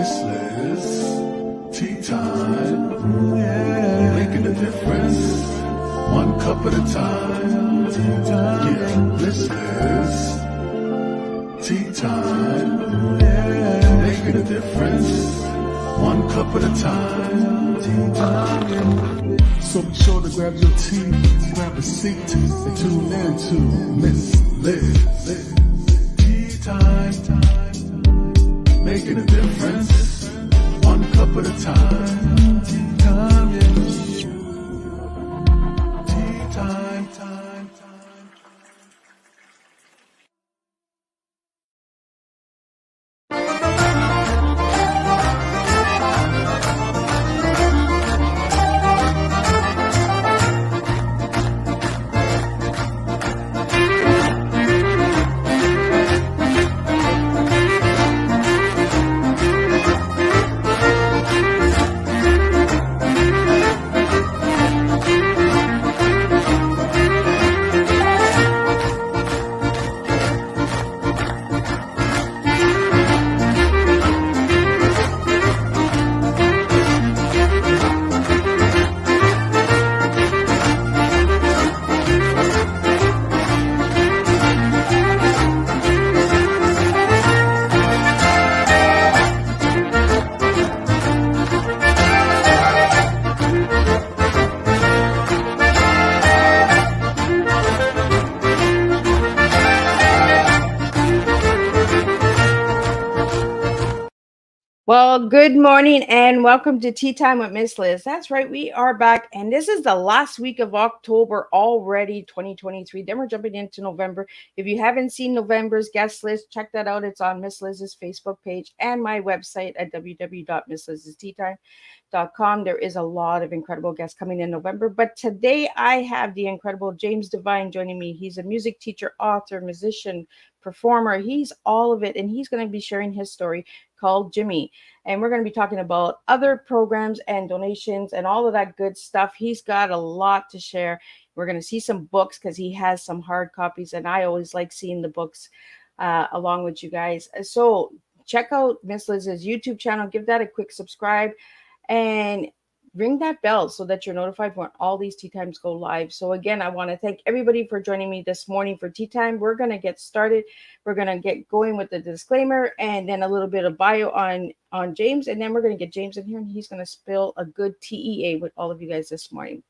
Miss Liz, tea time, yeah. Making a difference, one cup at a time. Tea time. Yeah, Miss Liz, tea time, yeah. Making a difference, one cup at a time. Tea time. So be sure to grab your tea, grab a seat, and tune in to Miss Liz. Tea time. Making a difference, one cup at a time. Tea time, yeah. Tea time, time. Well, good morning and welcome to Tea Time with Miss Liz. That's right, we are back, and this is the last week of October already, 2023. Then we're jumping into November. If you haven't seen November's guest list, check that out. It's on Miss Liz's Facebook page and my website at www.misslizsteatime.com. There is a lot of incredible guests coming in November, but today I have the incredible James Devine joining me. He's a music teacher, author, musician, performer. He's all of it, and he's going to be sharing his story called Jimmy. And we're going to be talking about other programs and donations and all of that good stuff. He's got a lot to share. We're going to see some books because he has some hard copies, and I always like seeing the books along with you guys. So check out Miss Liz's YouTube channel. Give that a quick subscribe and ring that bell so that you're notified when all these tea times go live. So again, I want to thank everybody for joining me this morning for tea time. We're going to get started. We're going to get going with the disclaimer and then a little bit of bio on James. And then we're going to get James in here and he's going to spill a good TEA with all of you guys this morning.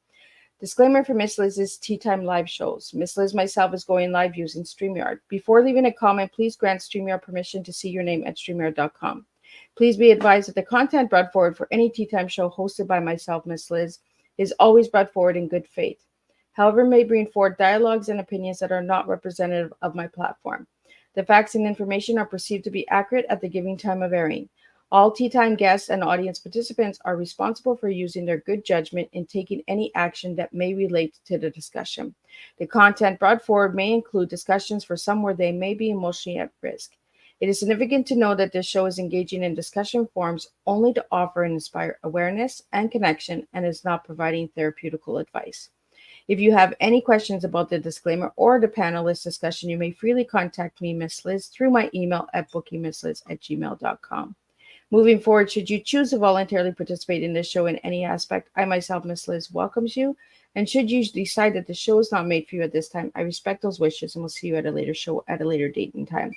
Disclaimer for Miss Liz's Tea Time live shows. Miss Liz myself is going live using StreamYard. Before leaving a comment, please grant StreamYard permission to see your name at StreamYard.com. Please be advised that the content brought forward for any Tea Time show hosted by myself, Miss Liz, is always brought forward in good faith. However, may bring forward dialogues and opinions that are not representative of my platform. The facts and information are perceived to be accurate at the given time of airing. All Tea Time guests and audience participants are responsible for using their good judgment in taking any action that may relate to the discussion. The content brought forward may include discussions for some where they may be emotionally at risk. It is significant to know that this show is engaging in discussion forums only to offer and inspire awareness and connection and is not providing therapeutical advice. If you have any questions about the disclaimer or the panelist discussion, you may freely contact me, Miss Liz, through my email at bookingmissliz@gmail.com. Moving forward, should you choose to voluntarily participate in this show in any aspect, I myself, Miss Liz, welcomes you. And should you decide that the show is not made for you at this time, I respect those wishes and will see you at a later show at a later date and time.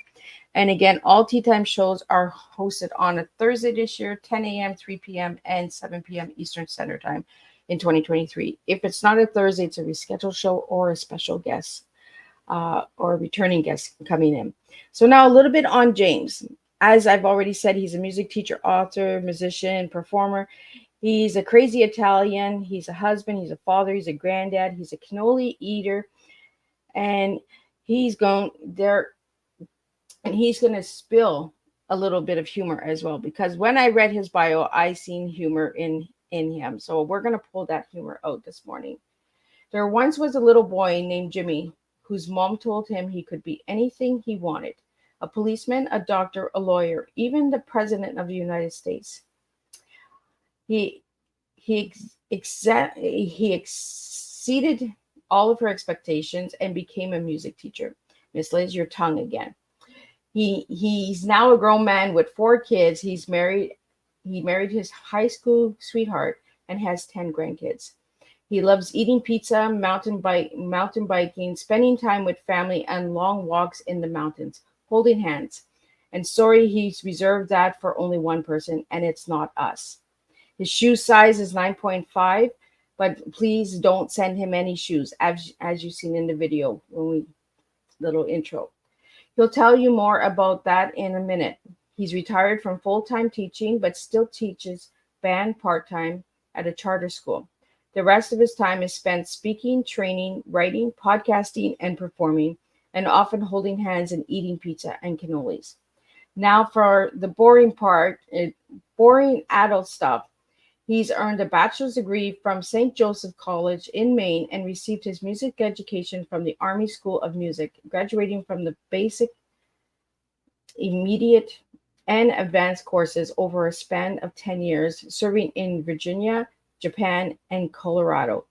And again, all Tea Time shows are hosted on a Thursday this year, 10 a.m., 3 p.m., and 7 p.m. Eastern Standard Time in 2023. If it's not a Thursday, it's a rescheduled show or a special guest or a returning guest coming in. So now a little bit on James. As I've already said, he's a music teacher, author, musician, performer. He's a crazy Italian. He's a husband. He's a father. He's a granddad. He's a cannoli eater. And he's going there. And he's going to spill a little bit of humor as well, because when I read his bio, I seen humor in him. So we're going to pull that humor out this morning. There once was a little boy named Jimmy whose mom told him he could be anything he wanted: a policeman, a doctor, a lawyer, even the president of the United States. He exceeded all of her expectations and became a music teacher. Miss Liz, your tongue again. He's now a grown man with 4 kids. He's married He married his high school sweetheart and has 10 grandkids. He loves eating pizza, mountain biking, spending time with family, and long walks in the mountains, holding hands. And sorry, he's reserved that for only one person, and it's not us. His shoe size is 9.5, but please don't send him any shoes, as you've seen in the video when we little intro. He'll tell you more about that in a minute. He's retired from full time teaching, but still teaches band part time at a charter school. The rest of his time is spent speaking, training, writing, podcasting, and performing, and often holding hands and eating pizza and cannolis. Now, for the boring part, boring adult stuff. He's earned a bachelor's degree from St. Joseph College in Maine and received his music education from the Army School of Music, graduating from the basic, immediate, and advanced courses over a span of 10 years, serving in Virginia, Japan, and Colorado.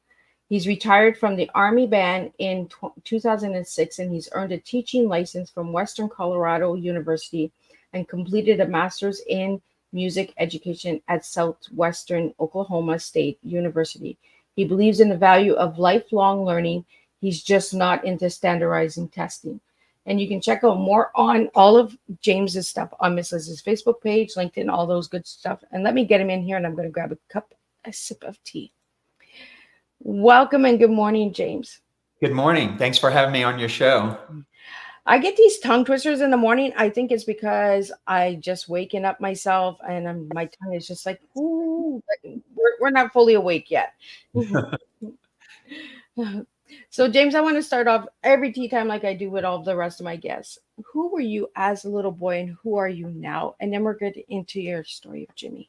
He's retired from the Army Band in 2006, and he's earned a teaching license from Western Colorado University and completed a master's in music education at Southwestern Oklahoma State University. He believes in the value of lifelong learning. He's just not into standardizing testing. And you can check out more on all of James's stuff on Miss Liz's Facebook page, LinkedIn, all those good stuff. And let me get him in here, and I'm going to grab a sip of tea. Welcome and good morning, James. Good morning. Thanks for having me on your show. I get these tongue twisters in the morning. I think it's because I just waking up myself and my tongue is just like, ooh, we're not fully awake yet. So, James, I want to start off every tea time like I do with all the rest of my guests. Who were you as a little boy and who are you now? And then we're getting into your story of Jimmy.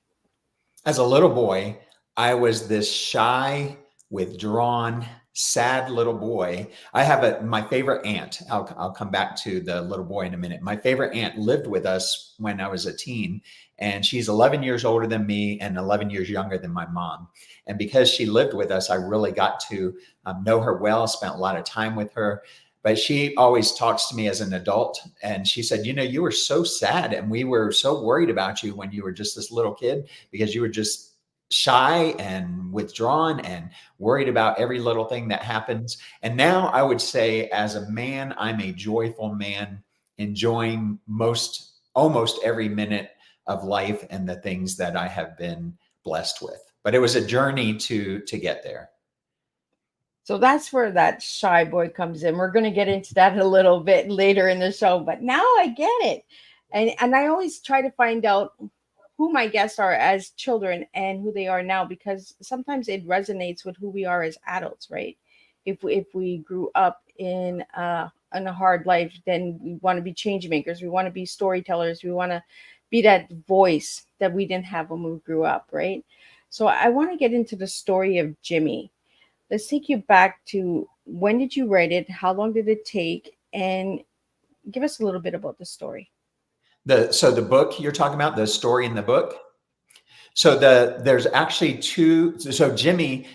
As a little boy, I was this shy, withdrawn, sad little boy. I have my favorite aunt. I'll come back to the little boy in a minute. My favorite aunt lived with us when I was a teen, and she's 11 years older than me and 11 years younger than my mom. And because she lived with us, I really got to know her well, spent a lot of time with her. But she always talks to me as an adult. And she said, you were so sad and we were so worried about you when you were just this little kid because you were just shy and withdrawn and worried about every little thing that happens. And now I would say as a man, I'm a joyful man, enjoying almost every minute of life and the things that I have been blessed with. But it was a journey to get there. So that's where that shy boy comes in. We're going to get into that a little bit later in the show, but now I get it. And I always try to find out who my guests are as children and who they are now, because sometimes it resonates with who we are as adults, right? If we grew up in a hard life, then we want to be change makers. We want to be storytellers. We want to be that voice that we didn't have when we grew up, right? So I want to get into the story of Jimmy. Let's take you back to when did you write it? How long did it take? And give us a little bit about the story. So the book you're talking about, the story in the book. So there's actually two. So Jimmy,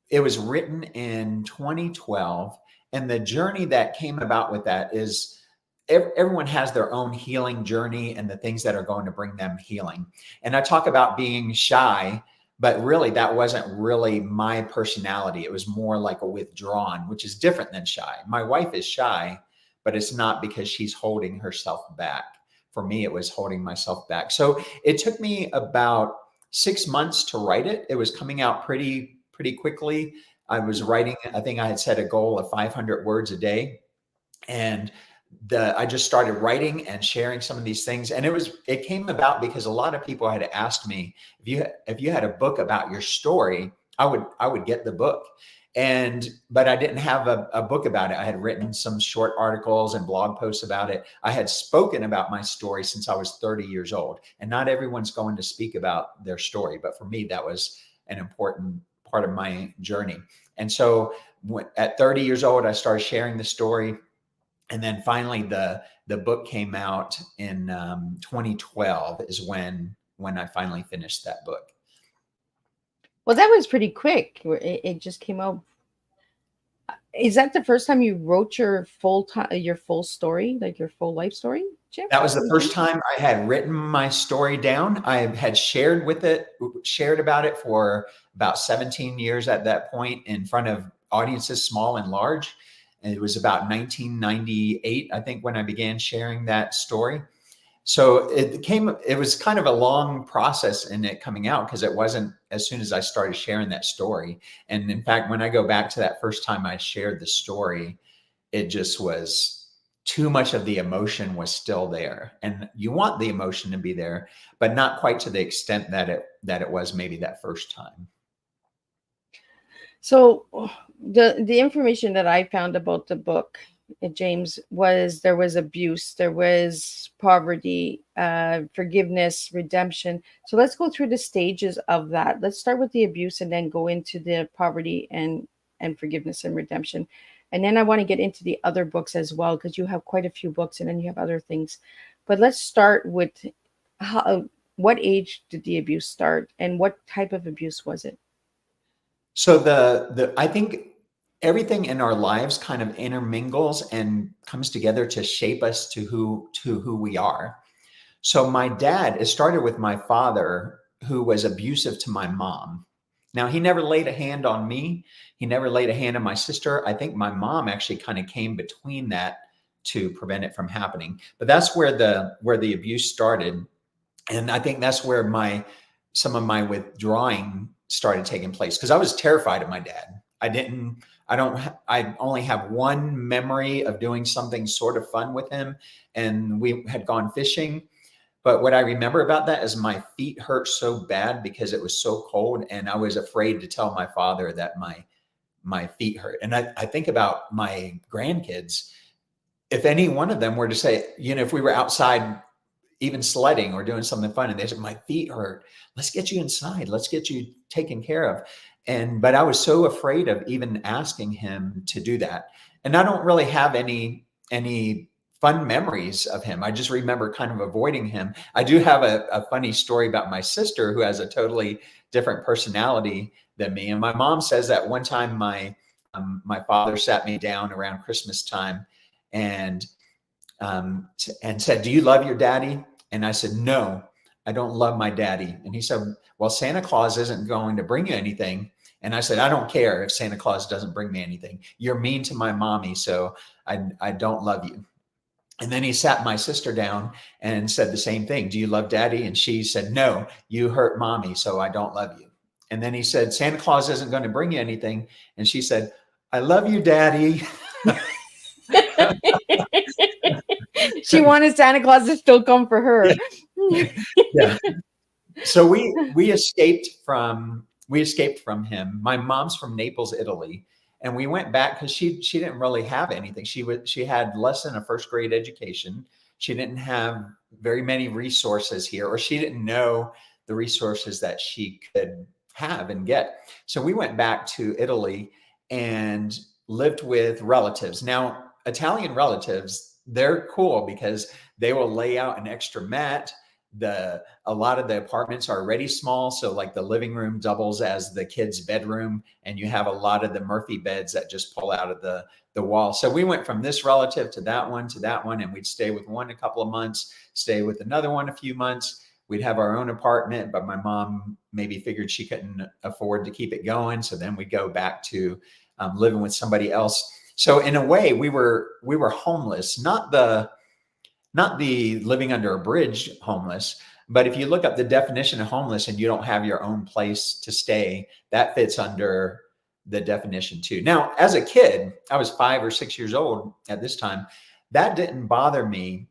it was written in 2012. And the journey that came about with that is everyone has their own healing journey and the things that are going to bring them healing. And I talk about being shy, but really that wasn't really my personality. It was more like a withdrawn, which is different than shy. My wife is shy, but it's not because she's holding herself back. For me, it was holding myself back. So it took me about 6 months to write it. It was coming out pretty quickly. I was writing, I think I had set a goal of 500 words a day. And I just started writing and sharing some of these things. And it came about because a lot of people had asked me, if you had a book about your story, I would get the book. But I didn't have a book about it. I had written some short articles and blog posts about it. I had spoken about my story since I was 30 years old. And not everyone's going to speak about their story. But for me, that was an important part of my journey. And so at 30 years old, I started sharing the story. And then finally, the book came out in 2012 is when I finally finished that book. Well, that was pretty quick. It just came out Is that the first time you wrote your full story, like your full life story, Jim? That was the James? first time I had written my story down. I had shared about it for about 17 years at that point in front of audiences, small and large. And it was about 1998, I think, when I began sharing that story. So it was kind of a long process in it coming out, because it wasn't as soon as I started sharing that story. And in fact, when I go back to that first time I shared the story, it just was too much of the emotion was still there. And you want the emotion to be there, but not quite to the extent that it was maybe that first time. So the information that I found about the book, James, was there was abuse, there was poverty, forgiveness, redemption. So let's go through the stages of that. Let's start with the abuse and then go into the poverty and forgiveness and redemption. And then I want to get into the other books as well, because you have quite a few books and then you have other things. But let's start with what age did the abuse start and what type of abuse was it? So I think everything in our lives kind of intermingles and comes together to shape us to who we are. So my dad, it started with my father, who was abusive to my mom. Now, he never laid a hand on me. He never laid a hand on my sister. I think my mom actually kind of came between that to prevent it from happening. But that's where the abuse started. And I think that's where some of my withdrawing started taking place, because I was terrified of my dad. I only have one memory of doing something sort of fun with him, and we had gone fishing. But what I remember about that is my feet hurt so bad because it was so cold, and I was afraid to tell my father that my feet hurt. And I think about my grandkids. If any one of them were to say, if we were outside even sledding or doing something fun, and they said, my feet hurt, let's get you inside, let's get you taken care of. But I was so afraid of even asking him to do that. And I don't really have any fun memories of him. I just remember kind of avoiding him. I do have a funny story about my sister, who has a totally different personality than me. And my mom says that one time my father sat me down around Christmas time and said, "Do you love your daddy?" And I said, "No, I don't love my daddy." And he said, "Well, Santa Claus isn't going to bring you anything." And I said, "I don't care if Santa Claus doesn't bring me anything. You're mean to my mommy, so I don't love you." And then he sat my sister down and said the same thing. "Do you love daddy?" And she said, "No, you hurt mommy, so I don't love you." And then he said, "Santa Claus isn't going to bring you anything." And she said, "I love you, daddy." She wanted Santa Claus to still come for her. Yeah. So we escaped from him. My mom's from Naples, Italy, and we went back because she didn't really have anything. She had less than a first grade education. She didn't have very many resources here, or she didn't know the resources that she could have and get. So we went back to Italy and lived with relatives. Now, Italian relatives, they're cool because they will lay out an extra mat. A lot of the apartments are already small, so like the living room doubles as the kids' bedroom, and you have a lot of the Murphy beds that just pull out of the wall. So we went from this relative to that one, and we'd stay with one a couple of months, stay with another one a few months. We'd have our own apartment, but my mom maybe figured she couldn't afford to keep it going, so then we'd go back to living with somebody else. So in a way, we were homeless, not the living under a bridge homeless, but if you look up the definition of homeless and you don't have your own place to stay, that fits under the definition too. Now, as a kid, I was 5 or 6 years old at this time. That didn't bother me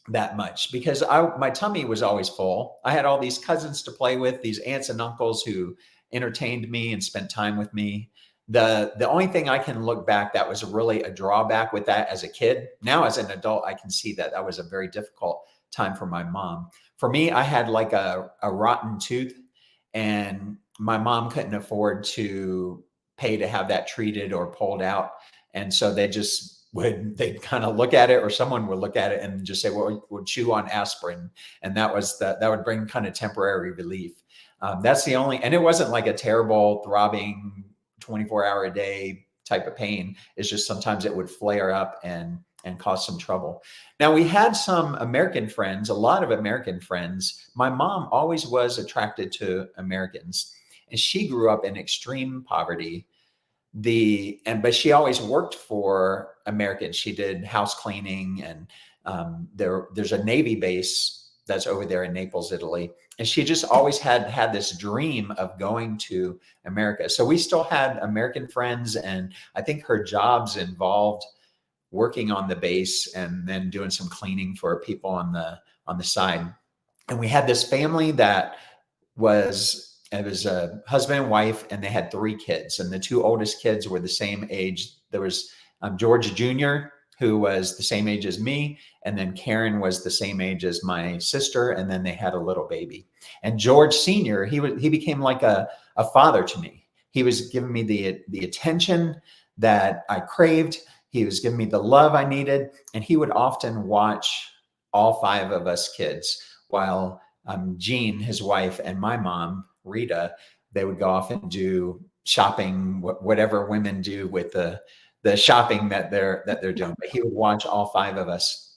that much because my tummy was always full. I had all these cousins to play with, these aunts and uncles who entertained me and spent time with me. The only thing I can look back that was really a drawback with that as a kid, now as an adult, I can see that was a very difficult time for my mom. For me, I had like a rotten tooth, and my mom couldn't afford to pay to have that treated or pulled out. And so they'd kind of look at it, or someone would look at it and just say, "Well, we'll chew on aspirin." And that would bring kind of temporary relief. That's the only, and it wasn't like a terrible throbbing 24-hour a day type of pain. It's just sometimes it would flare up and cause some trouble. Now, we had some American friends, a lot of American friends. My mom always was attracted to Americans, and she grew up in extreme poverty. But she always worked for Americans. She did house cleaning, and there's a Navy base that's over there in Naples, Italy. And she just always had this dream of going to America. So we still had American friends, and I think her jobs involved working on the base and then doing some cleaning for people on the side. And we had this family that was a husband and wife, and they had 3 kids, and the 2 oldest kids were the same age. There was George Jr., who was the same age as me, and then Karen was the same age as my sister, and then they had a little baby. And George Sr., he became like a father to me. He was giving me the attention that I craved. He was giving me the love I needed, and he would often watch all 5 of us kids while Jean, his wife, and my mom, Rita, they would go off and do shopping, whatever women do with the shopping that they're doing. But he would watch all 5 of us.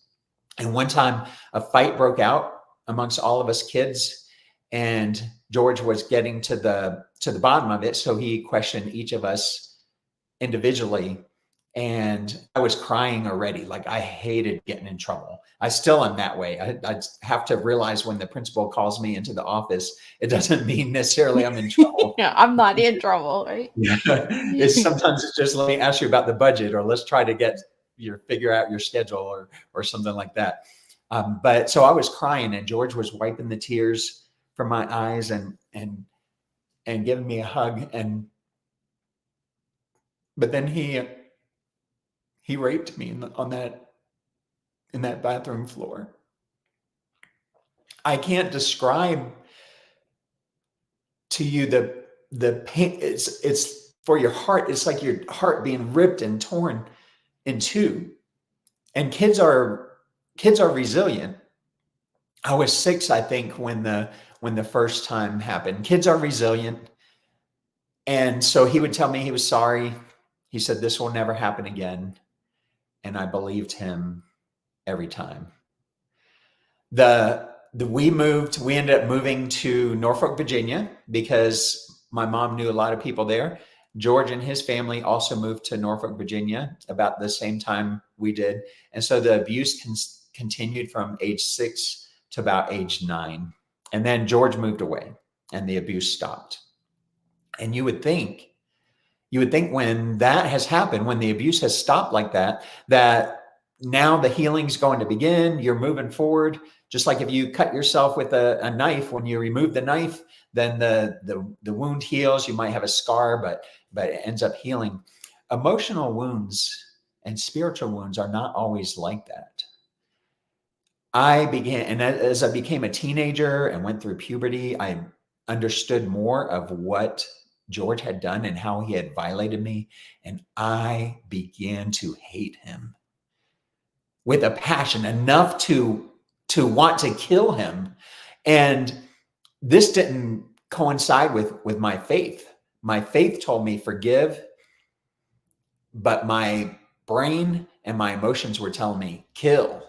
And one time a fight broke out amongst all of us kids, and George was getting to the bottom of it. So he questioned each of us individually. And I was crying already. Like, I hated getting in trouble. I still am that way. I have to realize when the principal calls me into the office, it doesn't mean necessarily I'm in trouble. Yeah, I'm not in trouble, right? Sometimes it's just, let me ask you about the budget, or let's try to figure out your schedule, or something like that. But so I was crying, and George was wiping the tears from my eyes and giving me a hug. But then he raped me in that bathroom floor. I can't describe to you the pain. It's for your heart. It's like your heart being ripped and torn in 2. And kids are resilient. I was 6, I think, when the first time happened. Kids are resilient. And so he would tell me he was sorry. He said, "This will never happen again." And I believed him every time. We ended up moving to Norfolk, Virginia, because my mom knew a lot of people there. George and his family also moved to Norfolk, Virginia about the same time we did. And so the abuse continued from age 6 to about age 9. And then George moved away and the abuse stopped. And you would think when that has happened, when the abuse has stopped like that now the healing's going to begin. You're moving forward. Just like if you cut yourself with a knife, when you remove the knife, then the wound heals. You might have a scar, but it ends up healing. Emotional wounds and spiritual wounds are not always like that. As I became a teenager and went through puberty, I understood more of what George had done and how he had violated me. And I began to hate him with a passion enough to want to kill him. And this didn't coincide with my faith. My faith told me forgive, but my brain and my emotions were telling me kill.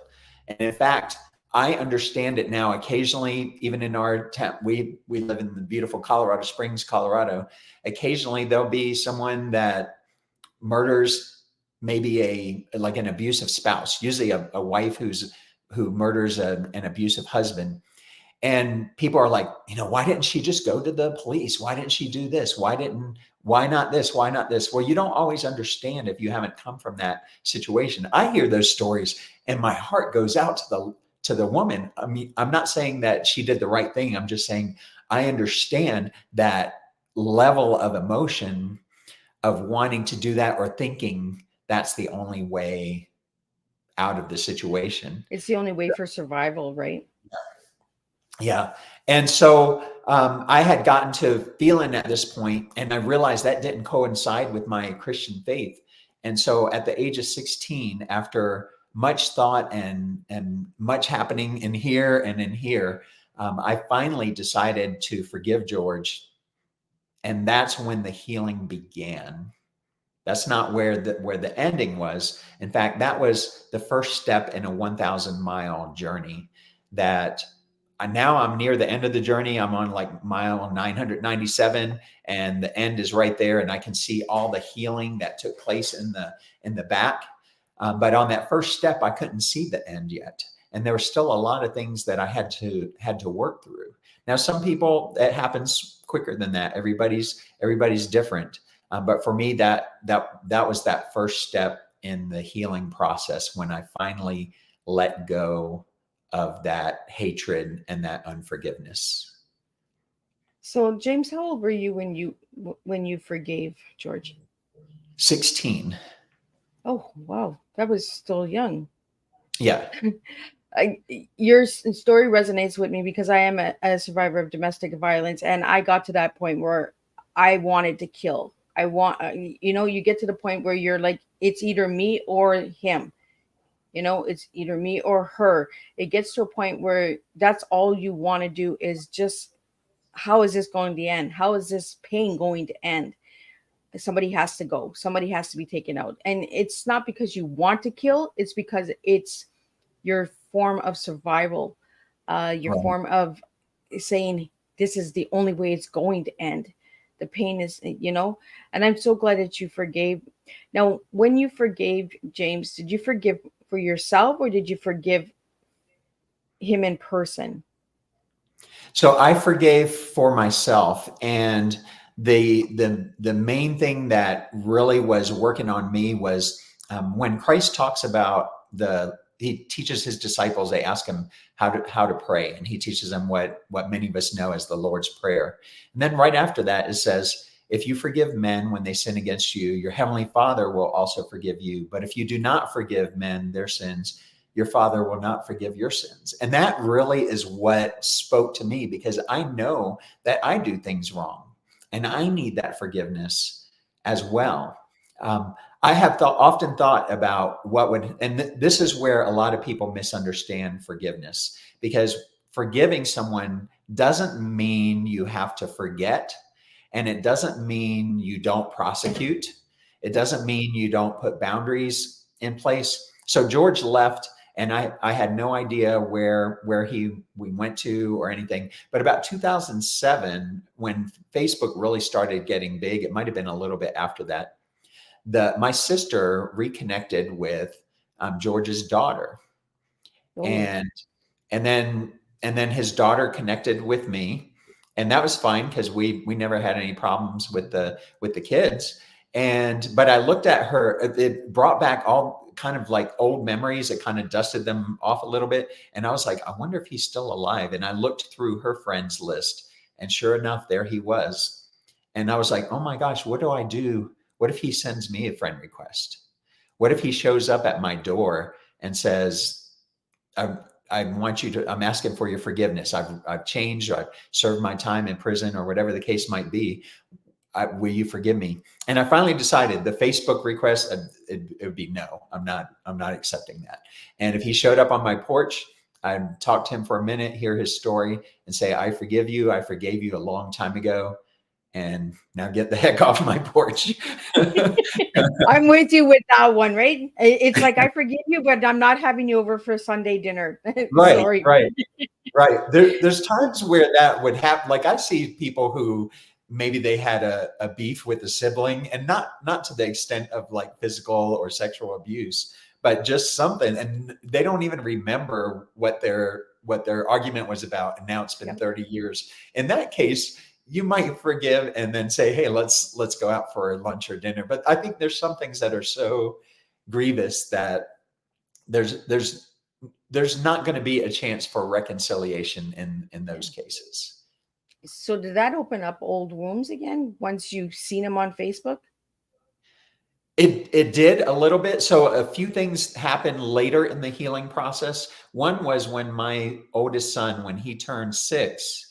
And in fact, I understand it now. Occasionally, even in our town, we live in the beautiful Colorado Springs, Colorado. Occasionally, there'll be someone that murders maybe an abusive spouse, usually a wife who murders an abusive husband. And people are like, why didn't she just go to the police? Why didn't she do this? Why not this? Why not this? Well, you don't always understand if you haven't come from that situation. I hear those stories and my heart goes out to the woman. I mean, I'm not saying that she did the right thing. I'm just saying I understand that level of emotion of wanting to do that or thinking that's the only way out of the situation. It's the only way for survival, right? Yeah. And so I had gotten to feeling at this point, and I realized that didn't coincide with my Christian faith. And so at the age of 16, after much thought and much happening in here and in here, I finally decided to forgive George. And that's when the healing began. That's not where the ending was. In fact, that was the first step in a 1,000-mile journey that now I'm near the end of the journey. I'm on like mile 997, and the end is right there. And I can see all the healing that took place in the back. But on that first step, I couldn't see the end yet. And there were still a lot of things that I had to work through. Now, some people, it happens quicker than that. Everybody's different. But for me, that was that first step in the healing process when I finally let go of that hatred and that unforgiveness. So, James, how old were you when you forgave George? 16. Oh, wow. That was still young. Yeah. Your story resonates with me because I am a survivor of domestic violence, and I got to that point where I wanted to kill. You get to the point where you're like, it's either me or him. It's either me or her. It gets to a point where that's all you want to do is just, how is this going to end? How is this pain going to end? Somebody has to go. Somebody has to be taken out. And it's not because you want to kill. It's because it's your form of survival, your form of saying, this is the only way it's going to end. The pain is, and I'm so glad that you forgave. Now, when you forgave James, did you forgive for yourself or did you forgive him in person? So I forgave for myself. And the main thing that really was working on me was when Christ talks about he teaches his disciples, they ask him how to pray. And he teaches them what many of us know as the Lord's Prayer. And then right after that, it says, if you forgive men when they sin against you, your heavenly Father will also forgive you. But if you do not forgive men their sins, your Father will not forgive your sins. And that really is what spoke to me, because I know that I do things wrong and I need that forgiveness as well. I have often thought about and this is where a lot of people misunderstand forgiveness, because forgiving someone doesn't mean you have to forget. And it doesn't mean you don't prosecute. It doesn't mean you don't put boundaries in place. So George left, and I had no idea where we went to or anything. But about 2007, when Facebook really started getting big, it might have been a little bit after that, my sister reconnected with George's daughter. Oh. And then his daughter connected with me. And that was fine because we never had any problems with the kids. But I looked at her, it brought back all kind of like old memories. It kind of dusted them off a little bit. And I was like, I wonder if he's still alive. And I looked through her friends list, and sure enough, there he was. And I was like, oh my gosh, what do I do? What if he sends me a friend request? What if he shows up at my door and says, I'm asking for your forgiveness. I've changed, or I've served my time in prison, or whatever the case might be. Will you forgive me? And I finally decided the Facebook request, it would be no, I'm not accepting that. And if he showed up on my porch, I'd talk to him for a minute, hear his story, and say, I forgive you. I forgave you a long time ago. And now get the heck off my porch. I'm with you with that one, right? It's like, I forgive you, but I'm not having you over for Sunday dinner. Right, Sorry. right. There's times where that would happen. Like I see people who maybe they had a beef with a sibling, and not to the extent of like physical or sexual abuse, but just something, and they don't even remember what their argument was about. And now it's been 30 years. In that case, you might forgive and then say, hey, let's go out for lunch or dinner. But I think there's some things that are so grievous that there's not going to be a chance for reconciliation in those cases. So did that open up old wounds again once you've seen him on Facebook? It did a little bit. So a few things happened later in the healing process. One was when my oldest son, when he turned 6,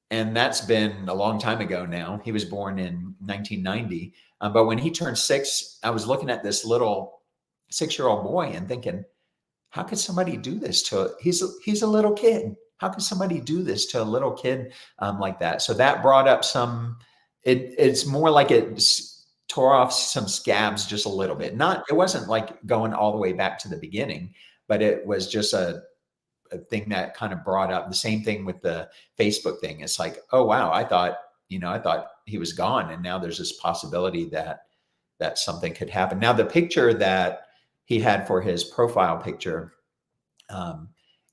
and that's been a long time ago now. He was born in 1990. But when he turned 6, I was looking at this little 6-year-old boy and thinking, how could somebody do this to he's a little kid. How could somebody do this to a little kid like that? So that brought up it's more like it tore off some scabs just a little bit. It wasn't like going all the way back to the beginning, but it was just a thing that kind of brought up the same thing with the Facebook thing. It's like, oh wow, I thought he was gone, and now there's this possibility that something could happen. Now the picture that he had for his profile picture,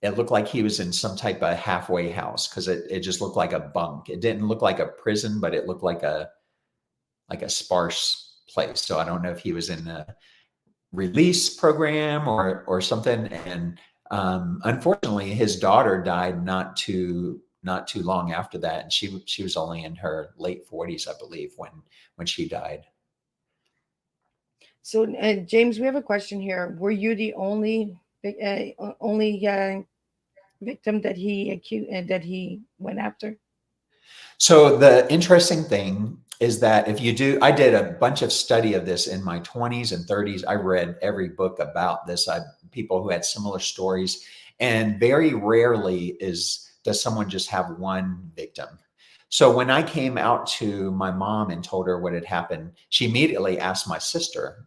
it looked like he was in some type of halfway house, because it just looked like a bunk. It didn't look like a prison, but it looked like a sparse place. So I don't know if he was in a release program or something. And unfortunately, his daughter died not too long after that, and she was only in her late 40s, I believe, when she died. So, James, we have a question here. Were you the only victim that he accused and that he went after? So the interesting thing is that I did a bunch of study of this in my 20s and 30s. I read every book about this. People who had similar stories, and very rarely does someone just have one victim. So when I came out to my mom and told her what had happened, she immediately asked my sister,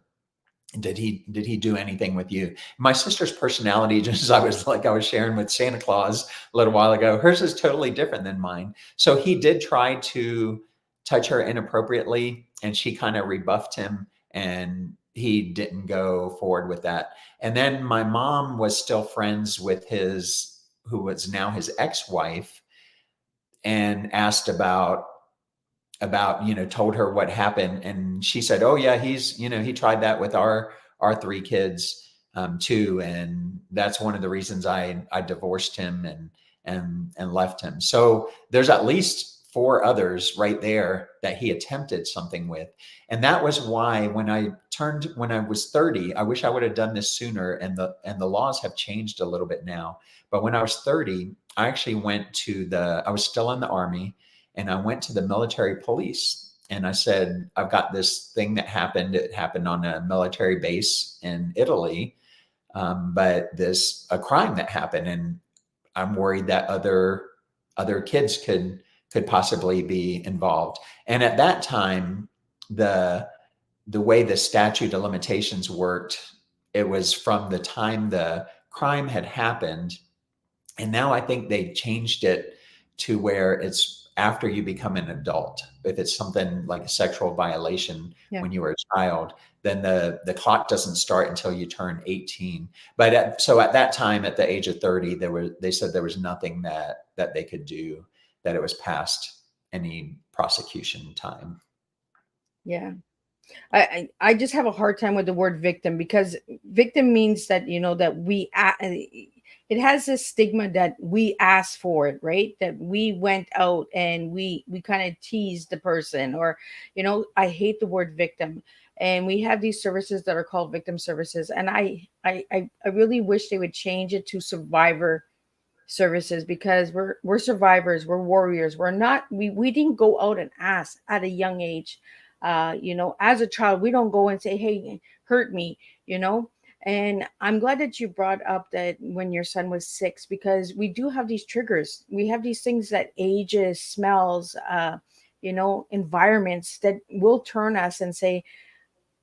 did he do anything with you? My sister's personality, just as I was sharing with Santa Claus a little while ago, hers is totally different than mine. So he did try to touch her inappropriately, and she kind of rebuffed him, and he didn't go forward with that. And then my mom was still friends with who was now his ex-wife, and asked about, told her what happened. And she said, oh yeah, he tried that with our 3 kids too. And that's one of the reasons I divorced him and left him. So there's at least 4 others right there that he attempted something with. And that was why when I was 30, I wish I would have done this sooner. And the laws have changed a little bit now. But when I was 30, I actually I was still in the Army, and I went to the military police, and I said, I've got this thing that happened. It happened on a military base in Italy, but a crime that happened, and I'm worried that other kids could possibly be involved. And at that time, the way the statute of limitations worked, it was from the time the crime had happened. And now I think they changed it to where it's after you become an adult. If it's something like a sexual violation when you were a child, then the clock doesn't start until you turn 18. But so at that time, at the age of 30, they said there was nothing that they could do, that it was past any prosecution time. Yeah. I just have a hard time with the word victim, because victim means that, that it has this stigma that we asked for it, right? That we went out and we kind of teased the person, or, I hate the word victim. And we have these services that are called victim services. And I really wish they would change it to survivor services, because we're survivors, we're warriors. We didn't go out and ask at a young age. As a child, we don't go and say, hey, hurt me, And I'm glad that you brought up that when your son was 6, because we do have these triggers. We have these things that ages, smells, environments that will turn us and say,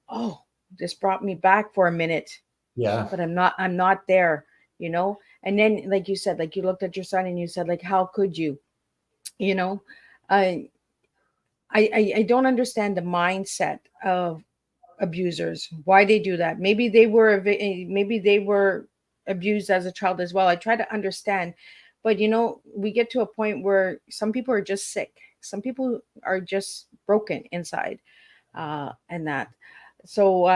oh, this brought me back for a minute. Yeah. But I'm not there, And then, like you said, like you looked at your son and you said, like, how could you, I don't understand the mindset of abusers, why they do that. Maybe they were abused as a child as well. I try to understand, but we get to a point where some people are just sick. Some people are just broken inside, and that. So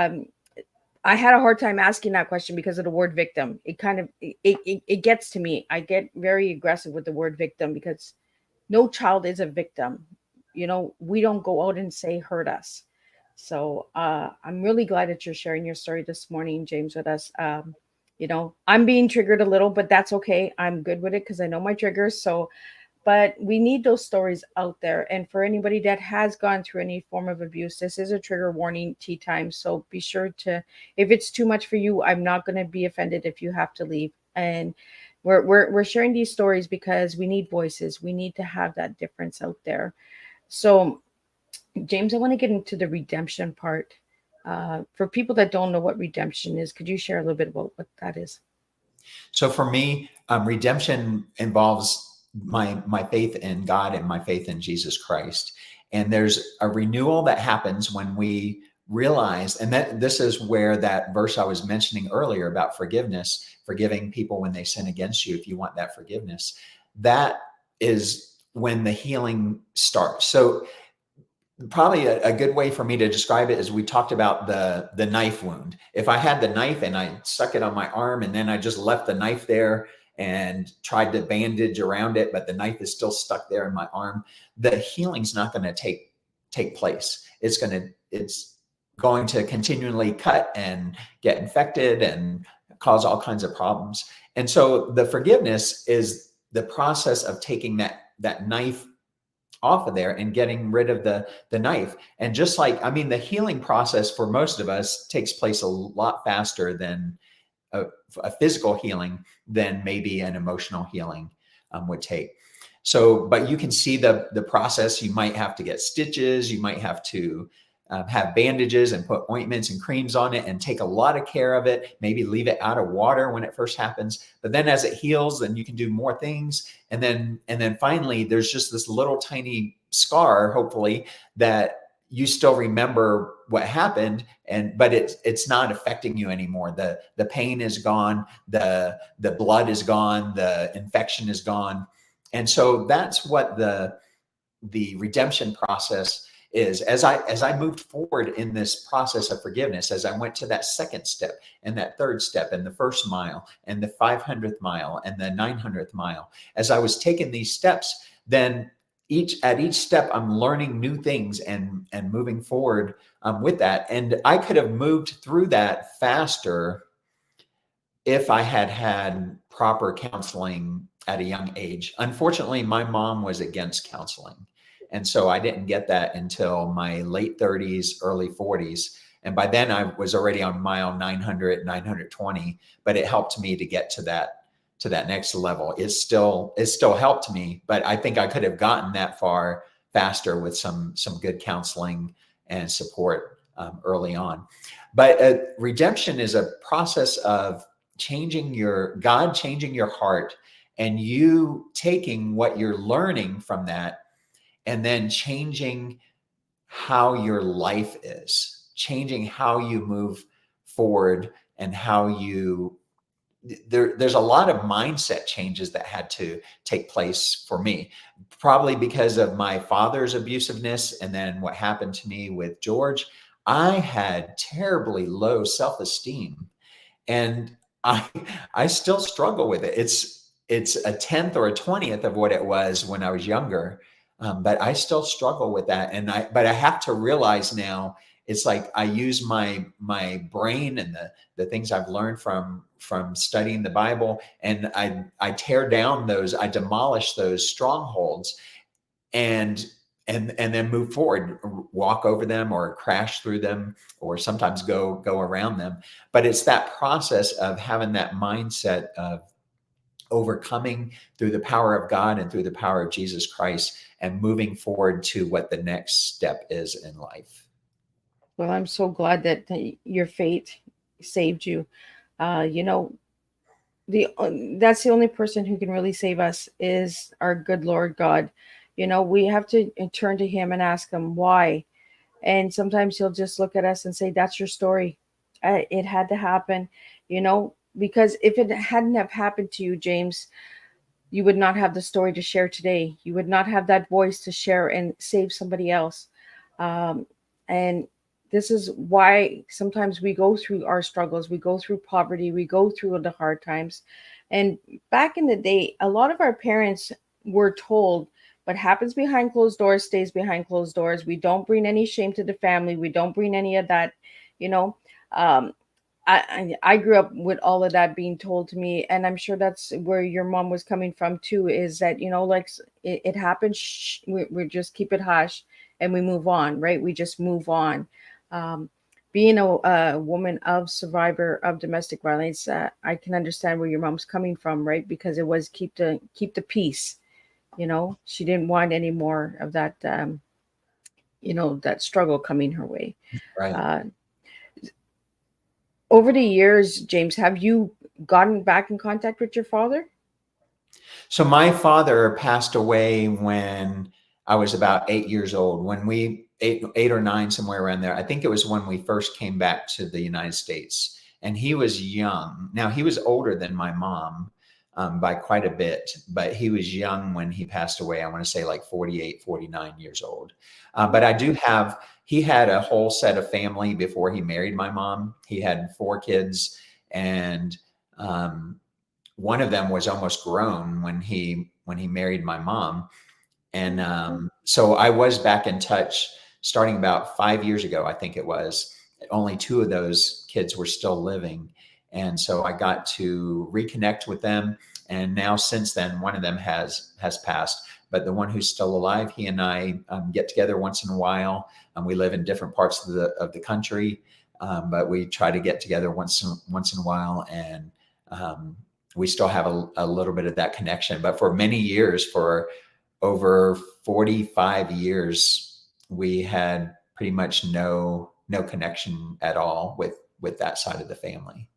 I had a hard time asking that question because of the word victim. It kind of it gets to me. I get very aggressive with the word victim, because no child is a victim. We don't go out and say hurt us. So I'm really glad that you're sharing your story this morning, James, with us. I'm being triggered a little, but that's okay. I'm good with it because I know my triggers. So, but we need those stories out there. And for anybody that has gone through any form of abuse, this is a trigger warning, tea time. So be sure to, if it's too much for you, I'm not going to be offended if you have to leave. And we're sharing these stories because we need voices. We need to have that difference out there. So James, I want to get into the redemption part. For people that don't know what redemption is, could you share a little bit about what that is? So for me, redemption involves my faith in God and my faith in Jesus Christ. And there's a renewal that happens when we realize, and that this is where that verse I was mentioning earlier about forgiveness, forgiving people when they sin against you, if you want that forgiveness, that is when the healing starts. So probably a good way for me to describe it is we talked about the knife wound. If I had the knife and I stuck it on my arm and then I just left the knife there and tried to bandage around it, but the knife is still stuck there in my arm, the healing's not going to take place. It's going to continually cut and get infected and cause all kinds of problems. And so the forgiveness is the process of taking that knife off of there and getting rid of the knife. And just like, I mean, the healing process for most of us takes place a lot faster than a physical healing than maybe an emotional healing would take. So, but you can see the process. You might have to get stitches. You might have to have bandages and put ointments and creams on it and take a lot of care of it, maybe leave it out of water when it first happens. But then as it heals, then you can do more things. And then finally, there's just this little tiny scar, hopefully, that you still remember what happened, but it's not affecting you anymore. The pain is gone, the blood is gone, the infection is gone. And so that's what the redemption process is. As I moved forward in this process of forgiveness, as I went to that second step and that third step and the first mile and the 500th mile and the 900th mile, as I was taking these steps, then at each step, I'm learning new things and moving forward with that. And I could have moved through that faster if I had had proper counseling at a young age. Unfortunately, my mom was against counseling. And so I didn't get that until my late 30s, early 40s. And by then I was already on mile 900, 920, but it helped me to get to that next level. It still helped me, but I think I could have gotten that far faster with some good counseling and support early on. But redemption is a process of changing your heart and you taking what you're learning from that and then changing how your life is, changing how you move forward and how you, there's a lot of mindset changes that had to take place for me, probably because of my father's abusiveness. And then what happened to me with George, I had terribly low self-esteem and I still struggle with it. It's a 10th or a 20th of what it was when I was younger. But I still struggle with that. But I have to realize now it's like I use my brain and the things I've learned from studying the Bible, and I tear down I demolish those strongholds and then move forward, walk over them or crash through them, or sometimes go around them. But it's that process of having that mindset of overcoming through the power of God and through the power of Jesus Christ and moving forward to what the next step is in life. Well, I'm so glad that your fate saved you. You know, that's the only person who can really save us is our good Lord God. You know, we have to turn to Him and ask Him why. And sometimes He'll just look at us and say, "That's your story. It had to happen." You know, because if it hadn't have happened to you, James, you would not have the story to share today. You would not have that voice to share and save somebody else. And this is why sometimes we go through our struggles, we go through poverty, we go through the hard times. And back in the day, a lot of our parents were told what happens behind closed doors stays behind closed doors. We don't bring any shame to the family. We don't bring any of that, you know. Um, I grew up with all of that being told to me, and I'm sure that's where your mom was coming from too. Is that, you know, like it happens, we just keep it hush and we move on, right? We just move on. Um, Being a woman of survivor of domestic violence, I can understand where your mom's coming from, right? Because it was keep the peace. You know, she didn't want any more of that that struggle coming her way. Right. Uh, over the years, James, have you gotten back in contact with your father? So my father passed away when I was about 8 years old. When we 8 or 9, somewhere around there. I think it was when we first came back to the United States, and he was young. Now he was older than my mom by quite a bit, but he was young when he passed away. I want to say like 48, 49 years old. But I do have. He had a whole set of family before he married my mom. He had 4 kids, and one of them was almost grown when he married my mom. And so I was back in touch starting about 5 years ago, I think it was. Only 2 of those kids were still living. And so I got to reconnect with them. And now since then, one of them has passed. But the one who's still alive, he and I get together once in a while. We live in different parts of the country, but we try to get together once in a while. And we still have a little bit of that connection. But for many years, for over 45 years, we had pretty much no connection at all with that side of the family.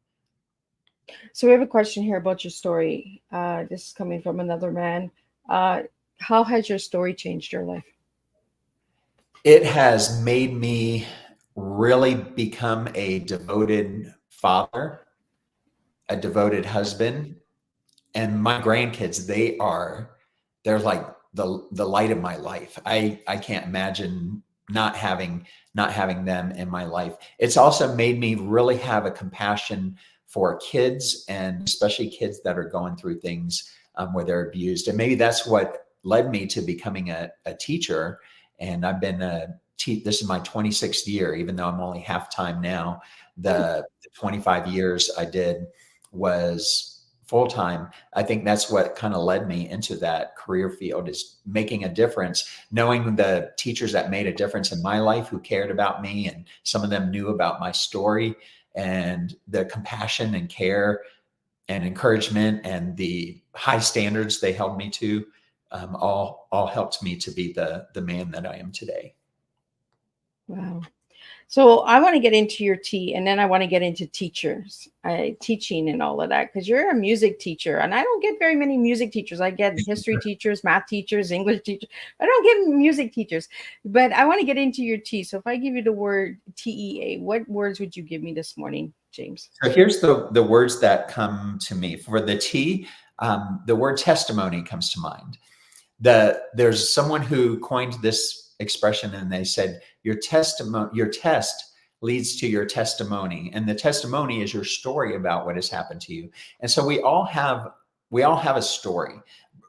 So we have a question here about your story. This is coming from another man. How has your story changed your life? It has made me really become a devoted father, a devoted husband, and my grandkids, they're like the light of my life. I can't imagine not having them in my life. It's also made me really have a compassion for kids, and especially kids that are going through things where they're abused. And maybe that's what led me to becoming a teacher. And I've been this is my 26th year, even though I'm only half time now. The 25 years I did was full time. I think that's what kind of led me into that career field, is making a difference, knowing the teachers that made a difference in my life, who cared about me, and some of them knew about my story, and the compassion and care and encouragement and the high standards they held me to, all helped me to be the man that I am today. Wow. So I want to get into your tea, and then I want to get into teaching and all of that, because you're a music teacher, and I don't get very many music teachers. I get history teachers, math teachers, English teachers. I don't get music teachers, but I want to get into your tea. So if I give you the word TEA, what words would you give me this morning, James? So here's the words that come to me. For the T, the word testimony comes to mind. There's someone who coined this expression, and they said, your test leads to your testimony, and the testimony is your story about what has happened to you. And so we all have a story.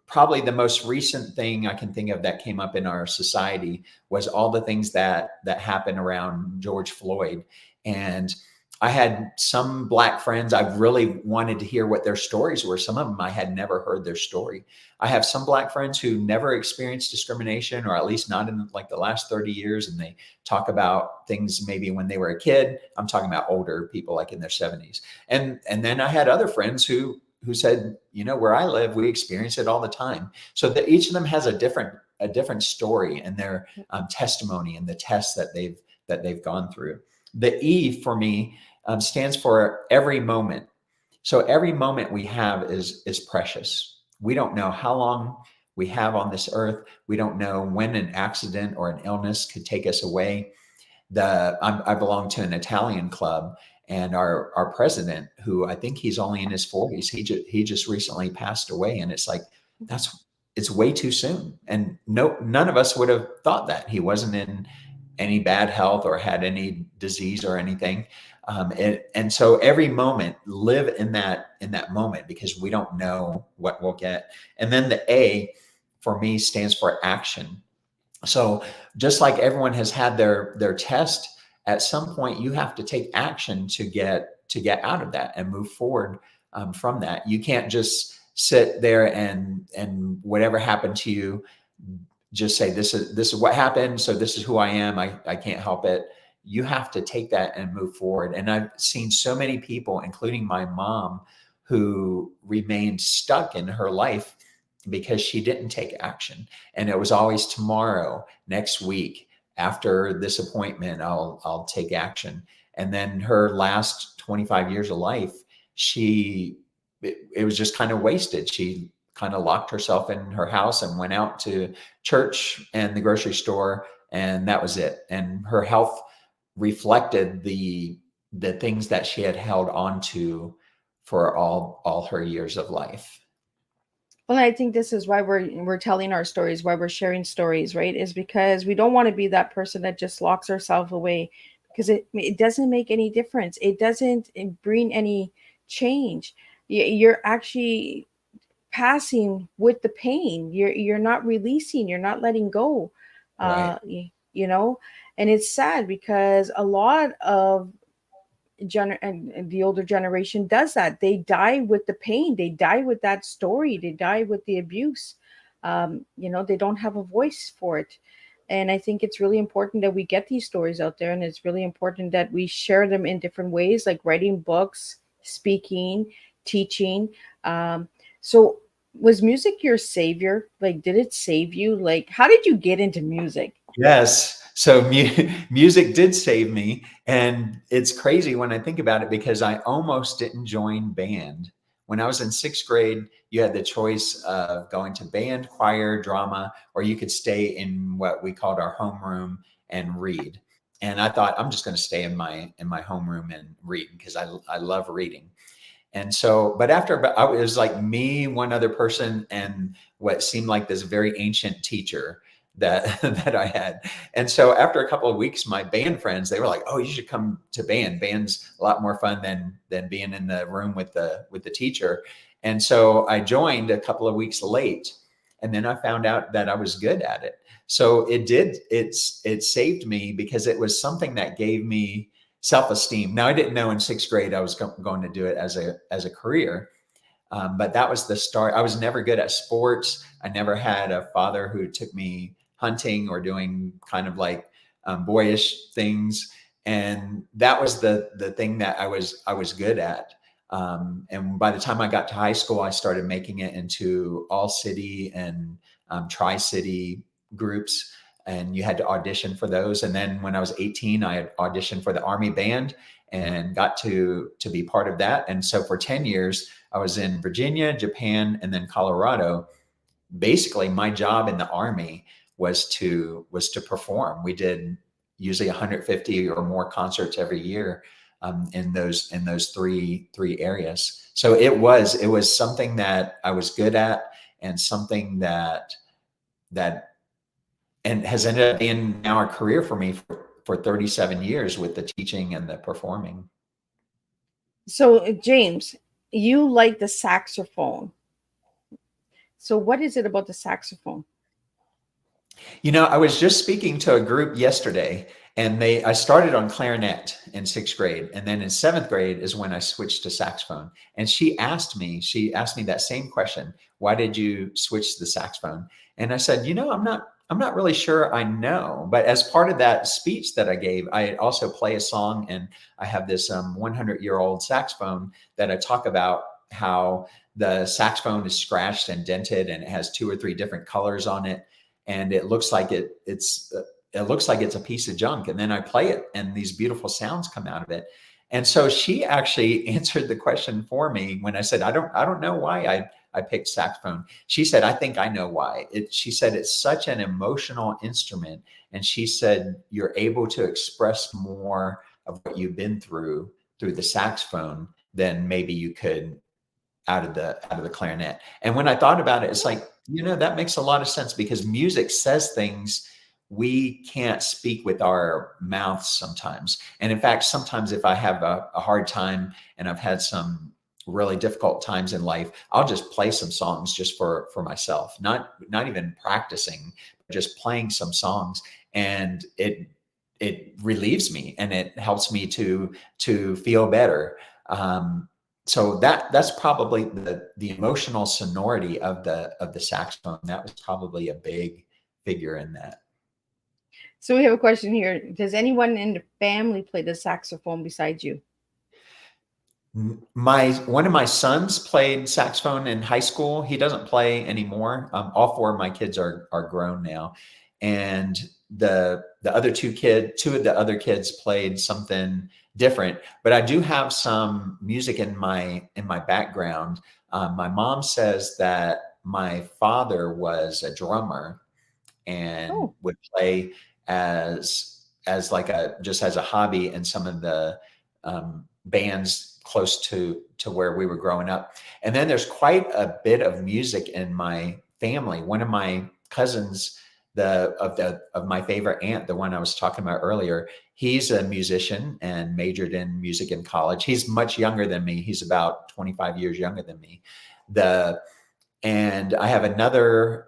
Probably the most recent thing I can think of that came up in our society was all the things that happened around George Floyd. And I had some Black friends. I really wanted to hear what their stories were. Some of them I had never heard their story. I have some Black friends who never experienced discrimination, or at least not in like the last 30 years. And they talk about things maybe when they were a kid. I'm talking about older people, like in their 70s. And then I had other friends who said, where I live, we experience it all the time. So that each of them has a different story and their testimony and the tests that they've gone through. The E for me stands for every moment. So every moment we have is precious. We don't know how long we have on this earth. We don't know when an accident or an illness could take us away. I belong to an Italian club, and our president, who I think he's only in his 40s, he just recently passed away, and it's like it's way too soon. And none of us would have thought that. He wasn't in any bad health or had any disease or anything. And so every moment, live in that moment, because we don't know what we'll get. And then the A for me stands for action. So just like everyone has had their test, at some point you have to take action to get out of that and move forward from that. You can't just sit there and whatever happened to you, just say, this is what happened, so this is who I am. I can't help it. You have to take that and move forward. And I've seen so many people, including my mom, who remained stuck in her life because she didn't take action. And it was always tomorrow, next week, after this appointment, I'll take action. And then her last 25 years of life, it was just kind of wasted. She kind of locked herself in her house and went out to church and the grocery store, and that was it. And her health reflected the things that she had held on to for all her years of life. Well, I think this is why we're telling our stories, why we're sharing stories, right? Is because we don't want to be that person that just locks ourselves away, because it doesn't make any difference. It doesn't bring any change. You're actually passing with the pain. You're not releasing. You're not letting go. Right. You know, and it's sad because a lot of and the older generation does that. They die with the pain. They die with that story. They die with the abuse. You know, they don't have a voice for it. And I think it's really important that we get these stories out there, and it's really important that we share them in different ways, like writing books, speaking, teaching. So was music your savior? Like, did it save you? Like, how did you get into music? Yes. So music did save me. And it's crazy when I think about it, because I almost didn't join band. When I was in 6th grade, you had the choice of going to band, choir, drama, or you could stay in what we called our homeroom and read. And I thought, I'm just going to stay in my homeroom and read, because I love reading. And so, but after, it was like me, one other person, and what seemed like this very ancient teacher that that I had. And so after a couple of weeks, my band friends, they were like, "Oh, you should come to band. Band's a lot more fun than being in the room with the teacher." And so I joined a couple of weeks late, and then I found out that I was good at it. So it saved me, because it was something that gave me self-esteem. Now, I didn't know in 6th grade I was going to do it as a career. But that was the start. I was never good at sports. I never had a father who took me hunting or doing kind of like boyish things. And that was the thing that I was good at. And by the time I got to high school, I started making it into all city and tri-city groups. And you had to audition for those. And then when I was 18, I had auditioned for the Army band and got to be part of that. And so for 10 years, I was in Virginia, Japan, and then Colorado. Basically, my job in the Army was to perform. We did usually 150 or more concerts every year in those three areas. So it was something that I was good at, and something that and has ended up being now a career for me for 37 years with the teaching and the performing. So, James, you like the saxophone. So what is it about the saxophone? You know, I was just speaking to a group yesterday, and I started on clarinet in 6th grade. And then in 7th grade is when I switched to saxophone. And she asked me that same question. Why did you switch to the saxophone? And I said, I'm not really sure I know. But as part of that speech that I gave, I also play a song, and I have this 100-year-old saxophone that I talk about how the saxophone is scratched and dented, and it has 2 or 3 different colors on it. And it looks like it's a piece of junk. And then I play it, and these beautiful sounds come out of it. And so she actually answered the question for me when I said, I don't know why I picked saxophone. She said, I think I know why. She said, it's such an emotional instrument. And she said, you're able to express more of what you've been through the saxophone than maybe you could out of the clarinet. And when I thought about it, it's like, that makes a lot of sense, because music says things we can't speak with our mouths sometimes. And in fact, sometimes if I have a hard time and I've had some really difficult times in life, I'll just play some songs just for myself, not even practicing, but just playing some songs. And it relieves me, and it helps me to feel better. So that's probably the emotional sonority of the saxophone. That was probably a big figure in that. So we have a question here. Does anyone in the family play the saxophone besides you? One of my sons played saxophone in high school. He doesn't play anymore. All 4 of my kids are grown now. and the other two of the other kids played something different. But I do have some music in my background. My mom says that my father was a drummer and Oh, would play as like just as a hobby in some of the bands close to where we were growing up. And then there's quite a bit of music in my family. One of my cousins, of my favorite aunt, the one I was talking about earlier, he's a musician and majored in music in college. He's much younger than me. He's about 25 years younger than me. And I have another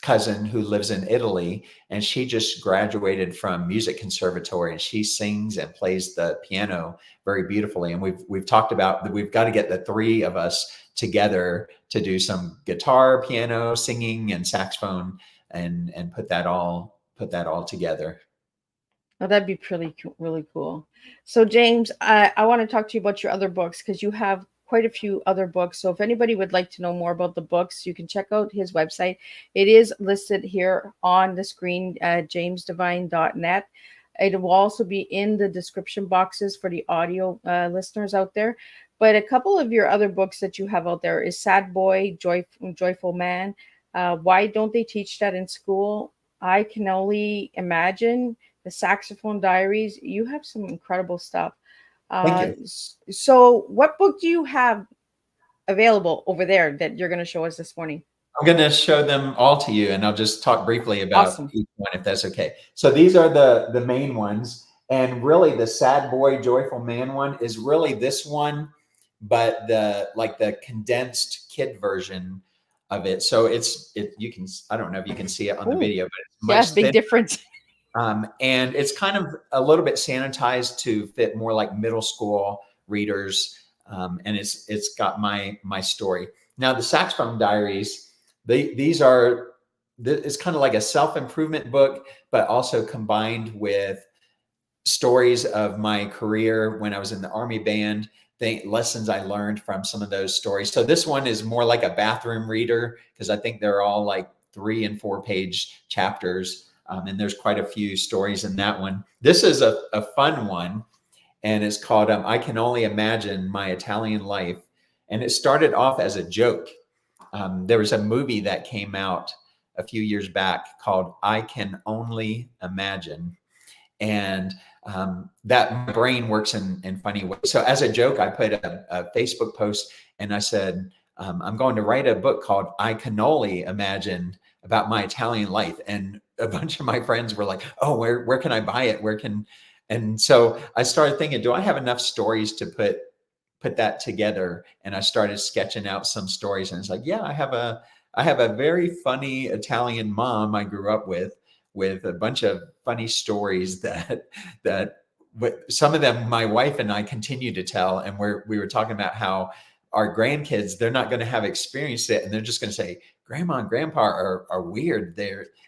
cousin who lives in Italy, and she just graduated from music conservatory, and she sings and plays the piano very beautifully. And we've talked about that we've got to get the three of us together to do some guitar, piano, singing, and saxophone, and put that all together. oh, that'd be really cool. So, James, I want to talk to you about your other books because you have quite a few other books. So, if anybody would like to know more about the books, you can check out his website. It is listed here on the screen at jamesdevine.net. It will also be in the description boxes for the audio listeners out there. But a couple of your other books that you have out there is Sad Boy, Joyful Man. Why don't they teach that in school? I Can Only Imagine, the Saxophone Diaries. You have some incredible stuff. Thank you. So what book do you have available over there that you're going to show us this morning? I'm going to show them all to you, and I'll just talk briefly about Awesome. each one, if that's okay. So these are the main ones, and really the Sad Boy, Joyful Man one is really this one, but the condensed kid version of it. So you can, I don't know if you can see it on the Ooh. video, but it's Yeah, much big thinner. difference. And it's kind of a little bit sanitized to fit more like middle school readers. And it's got my story. Now the Saxophone Diaries, it's kind of like a self-improvement book, but also combined with stories of my career when I was in the Army band, lessons I learned from some of those stories. So this one is more like a bathroom reader because I think they're all like 3 and 4 page chapters. And there's quite a few stories in that one. This is a fun one, and it's called I Can Only Imagine My Italian Life. And it started off as a joke. There was a movie that came out a few years back called I Can Only Imagine. And that my brain works in funny ways. So as a joke, I put a Facebook post and I said, I'm going to write a book called I Can Only Imagine about my Italian life. And a bunch of my friends were like, oh, where can I buy it? And so I started thinking, do I have enough stories to put that together? And I started sketching out some stories, and it's like, yeah, I have a very funny Italian mom I grew up with a bunch of funny stories that some of them my wife and I continue to tell. And we were talking about how our grandkids, they're not going to have experienced it, and they're just going to say, Grandma and Grandpa are weird.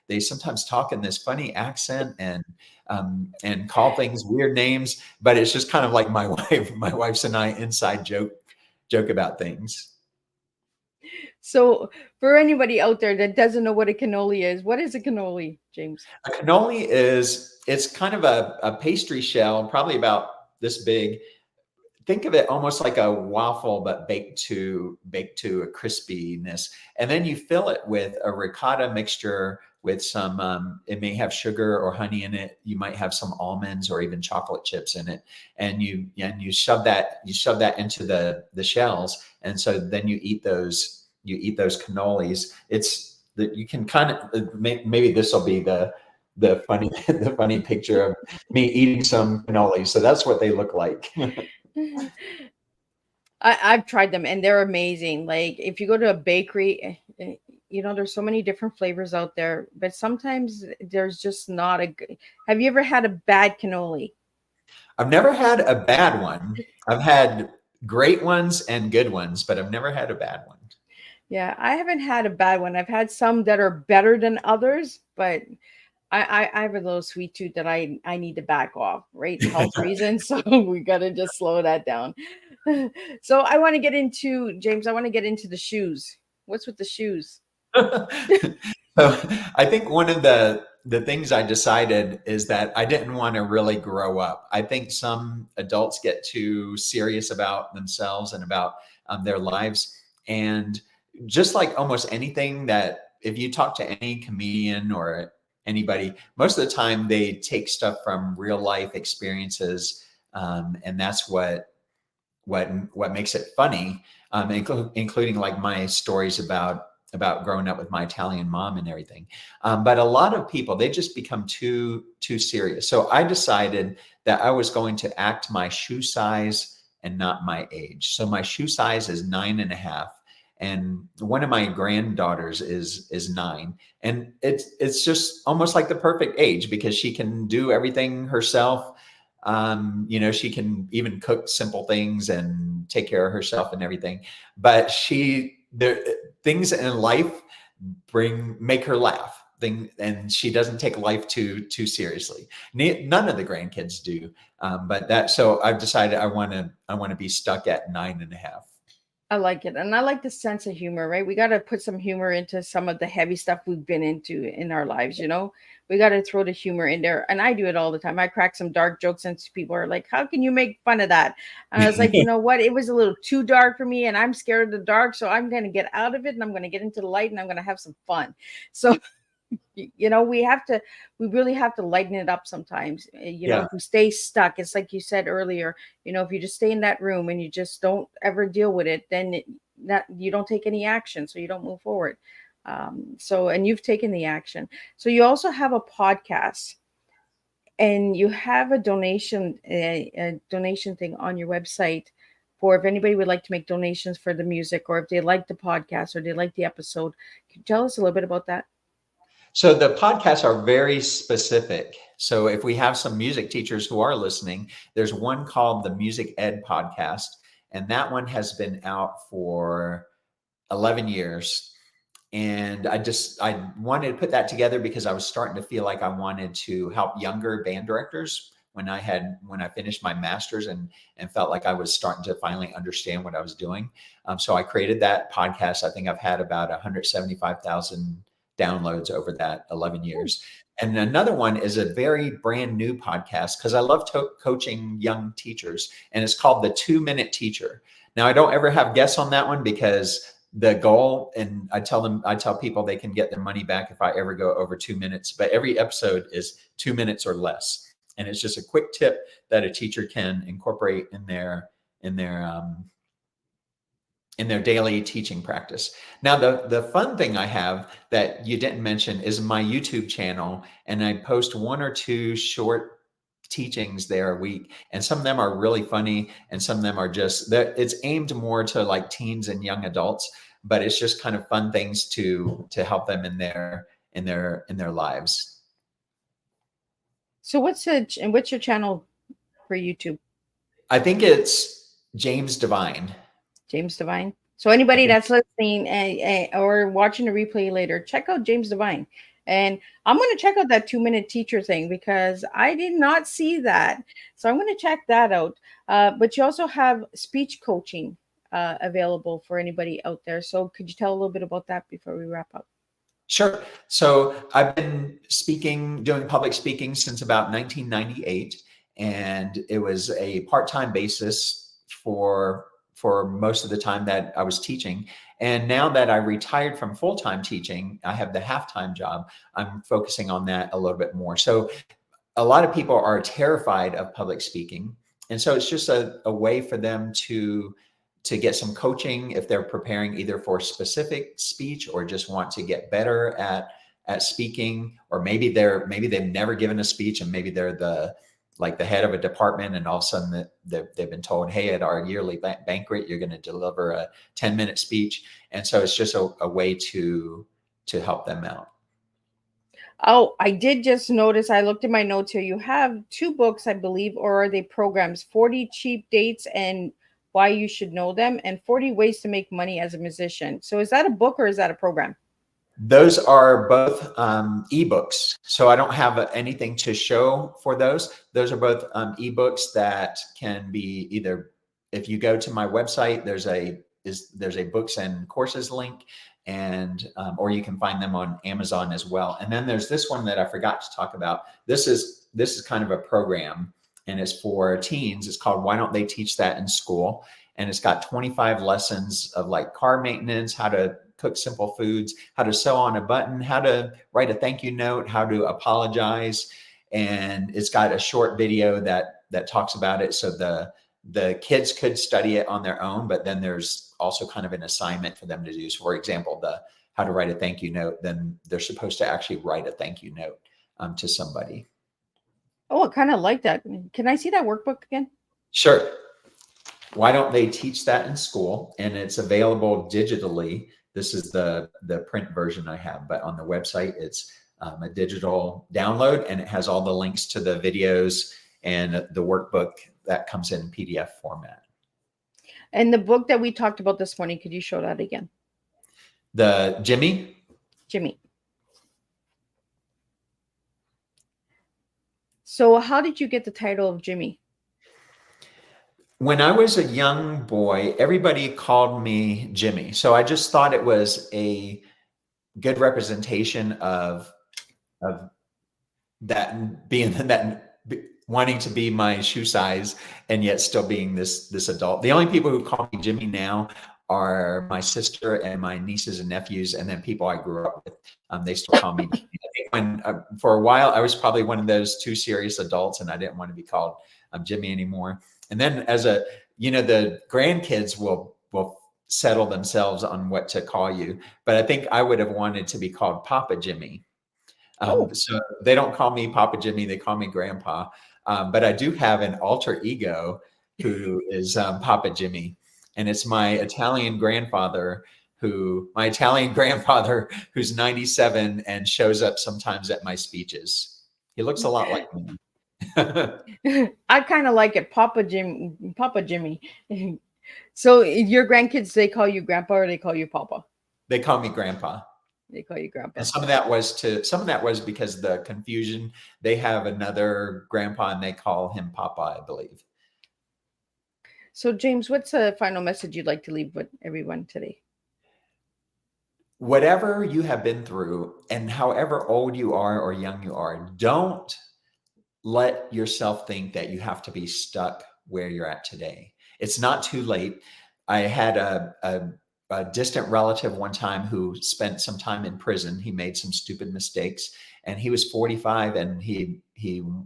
They sometimes talk in this funny accent and call things weird names, but it's just kind of like my wife's and I inside joke about things. So for anybody out there that doesn't know what a cannoli is, what is a cannoli, James? A cannoli it's kind of a pastry shell, probably about this big. Think of it almost like a waffle, but baked to a crispiness. And then you fill it with a ricotta mixture with some, it may have sugar or honey in it. You might have some almonds or even chocolate chips in it. And you shove that into the shells. And so then you eat those cannolis. It's that you can kind of, maybe this will be the funny picture of me eating some cannolis. So that's what they look like. I've tried them and they're amazing. Like if you go to a bakery, there's so many different flavors out there, but sometimes there's just not a good. Have you ever had a bad cannoli? I've never had a bad one. I've had great ones and good ones, but I've never had a bad one. Yeah, I haven't had a bad one. I've had some that are better than others, but I have a little sweet tooth that I need to back off, right? Health reasons. So we got to just slow that down. So I want to get into, James, I want to get into the shoes. What's with the shoes? So I think one of the things I decided is that I didn't want to really grow up. I think some adults get too serious about themselves and about their lives. And just like almost anything that if you talk to any comedian or anybody, most of the time they take stuff from real life experiences. And that's what makes it funny, including like my stories about growing up with my Italian mom and everything. But a lot of people, they just become too serious. So I decided that I was going to act my shoe size and not my age. So my shoe size is 9.5. And one of my granddaughters is 9. And it's just almost like the perfect age because she can do everything herself. She can even cook simple things and take care of herself and everything. But things in life make her laugh. And she doesn't take life too seriously. None of the grandkids do. So I've decided I want to be stuck at 9.5. I like it. And I like the sense of humor, right? We got to put some humor into some of the heavy stuff we've been into in our lives, We got to throw the humor in there. And I do it all the time. I crack some dark jokes and people are like, how can you make fun of that? And I was like, you know what? It was a little too dark for me and I'm scared of the dark. So I'm going to get out of it and I'm going to get into the light and I'm going to have some fun. So we really have to lighten it up sometimes. If we stay stuck, it's like you said earlier, if you just stay in that room and you just don't ever deal with it, then you don't take any action. So you don't move forward. And you've taken the action. So you also have a podcast and you have a donation thing on your website for if anybody would like to make donations for the music or if they like the podcast or they like the episode. Can you tell us a little bit about that? So the podcasts are very specific. So if we have some music teachers who are listening, there's one called the Music Ed Podcast, and that one has been out for 11 years. And I wanted to put that together because I was starting to feel like I wanted to help younger band directors when I finished my master's and felt like I was starting to finally understand what I was doing. So I created that podcast. I think I've had about 175,000 downloads over that 11 years. And another one is a very brand new podcast because I love coaching young teachers, and it's called the 2-Minute Teacher. Now I don't ever have guests on that one because the goal, and I tell people they can get their money back if I ever go over 2 minutes, but every episode is 2 minutes or less. And it's just a quick tip that a teacher can incorporate in their daily teaching practice. Now, the fun thing I have that you didn't mention is my YouTube channel, and I post 1 or 2 short teachings there a week, and some of them are really funny, and some of them are just that it's aimed more to like teens and young adults, but it's just kind of fun things to help them in their lives. So what's your channel for YouTube? I think it's James Devine. James Devine. So anybody that's listening or watching the replay later, check out James Devine. And I'm going to check out that 2-minute teacher thing because I did not see that. So I'm going to check that out. But you also have speech coaching available for anybody out there. So could you tell a little bit about that before we wrap up? Sure. So I've been doing public speaking since about 1998. And it was a part-time basis for most of the time that I was teaching. And now that I retired from full-time teaching, I have the half-time job. I'm focusing on that a little bit more. So a lot of people are terrified of public speaking. And so it's just a way for them to get some coaching if they're preparing either for specific speech or just want to get better at speaking, or maybe they've never given a speech and maybe they're the head of a department, and all of a sudden they've been told, hey, at our yearly banquet, you're going to deliver a 10-minute speech. And so it's just a way to help them out. Oh, I did just notice, I looked at my notes here. You have 2 books, I believe, or are they programs? 40 Cheap Dates and Why You Should Know Them, and 40 Ways to Make Money as a Musician. So is that a book or is that a program? Those are both ebooks. So I don't have anything to show for those. Those are both ebooks that can be either, if you go to my website, there's a books and courses link. and or you can find them on Amazon as well. And then there's this one that I forgot to talk about. This is kind of a program, and it's for teens. It's called Why Don't They Teach That in School? And it's got 25 lessons of like car maintenance, how to cook simple foods, how to sew on a button, how to write a thank you note, how to apologize. And it's got a short video that talks about it. So the kids could study it on their own, but then there's also kind of an assignment for them to do. So for example, how to write a thank you note, then they're supposed to actually write a thank you note to somebody. Oh, I kind of like that. Can I see that workbook again? Sure. Why Don't They Teach That in School? And it's available digitally. This is the print version I have, but on the website, it's a digital download, and it has all the links to the videos and the workbook that comes in PDF format. And the book that we talked about this morning, could you show that again? The Jimmy? Jimmy. So how did you get the title of Jimmy? When I was a young boy, everybody called me Jimmy. So I just thought it was a good representation of that, being that wanting to be my shoe size and yet still being this adult. The only people who call me Jimmy now are my sister and my nieces and nephews, and then people I grew up with. They still call me Jimmy. I think when for a while I was probably one of those too serious adults, and I didn't want to be called Jimmy anymore. And then the grandkids will settle themselves on what to call you. But I think I would have wanted to be called Papa Jimmy. So they don't call me Papa Jimmy, they call me Grandpa. But I do have an alter ego who is Papa Jimmy. And it's my Italian grandfather who's 97 and shows up sometimes at my speeches. He looks a lot like me. I kind of like it, Papa Jimmy. So your grandkids, they call you Grandpa or they call you Papa? They call me Grandpa. They call you Grandpa. And some of that was because of the confusion. They have another grandpa and they call him Papa, I believe. So James, what's a final message you'd like to leave with everyone today? Whatever you have been through, and however old you are or young you are, don't let yourself think that you have to be stuck where you're at today. It's not too late. I had a distant relative one time who spent some time in prison. He made some stupid mistakes, and he was 45, and he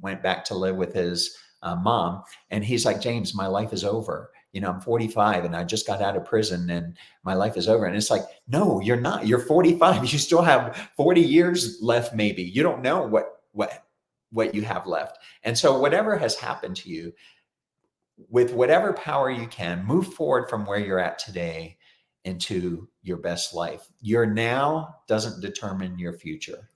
went back to live with his mom. And he's like, James, my life is over. I'm 45 and I just got out of prison and my life is over. And it's like, no, you're not. You're 45. You still have 40 years left. Maybe you don't know what you have left. And so whatever has happened to you, with whatever power you can, move forward from where you're at today into your best life. Your now doesn't determine your future.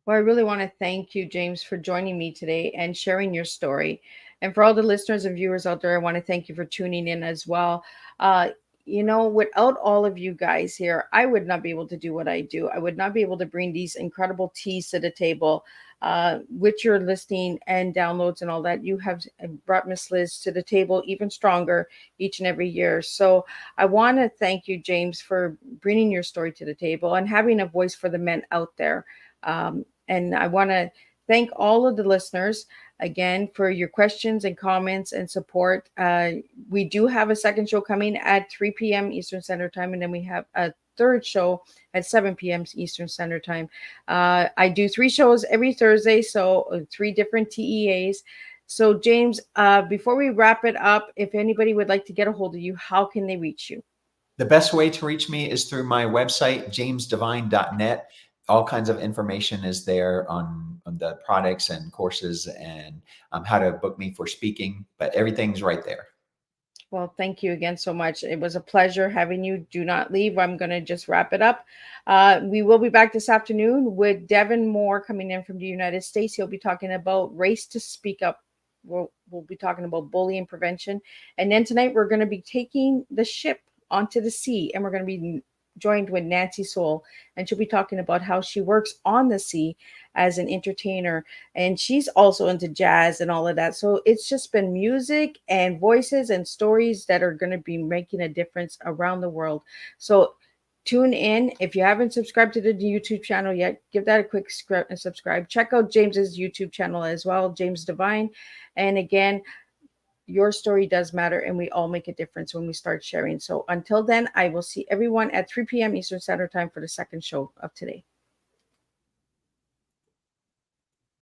Well, I really want to thank you, James, for joining me today and sharing your story. And for all the listeners and viewers out there, I want to thank you for tuning in as well. Without all of you guys here, I would not be able to do what I do. I would not be able to bring these incredible teas to the table with your listening and downloads and all that. You have brought Miss Liz to the table even stronger each and every year. So I want to thank you, James, for bringing your story to the table and having a voice for the men out there. And I want to thank all of the listeners again for your questions and comments and support. We do have a second show coming at 3 p.m. Eastern Standard Time, and then we have a third show at 7 p.m. Eastern Standard Time. I do 3 shows every Thursday, so 3 different TEAs. So James, before we wrap it up, if anybody would like to get a hold of you, how can they reach you? The best way to reach me is through my website, jamesdevine.net. All kinds of information is there on the products and courses and how to book me for speaking, but everything's right there. Well, thank you again so much. It was a pleasure having you. Do not leave. I'm going to just wrap it up. We will be back this afternoon with Devin Moore coming in from the United States. He'll be talking about race to speak up. We'll be talking about bullying prevention. And then tonight we're going to be taking the ship onto the sea, and we're going to be joined with Nancy Soul, and she'll be talking about how she works on the sea as an entertainer, and she's also into jazz and all of that. So it's just been music and voices and stories that are going to be making a difference around the world. So Tune in. If you haven't subscribed to the YouTube channel yet, give that a quick subscribe. Check out James's YouTube channel as well, James Devine. And again, your story does matter, and we all make a difference when we start sharing. So until then, I will see everyone at 3 p.m. Eastern Standard Time for the second show of today.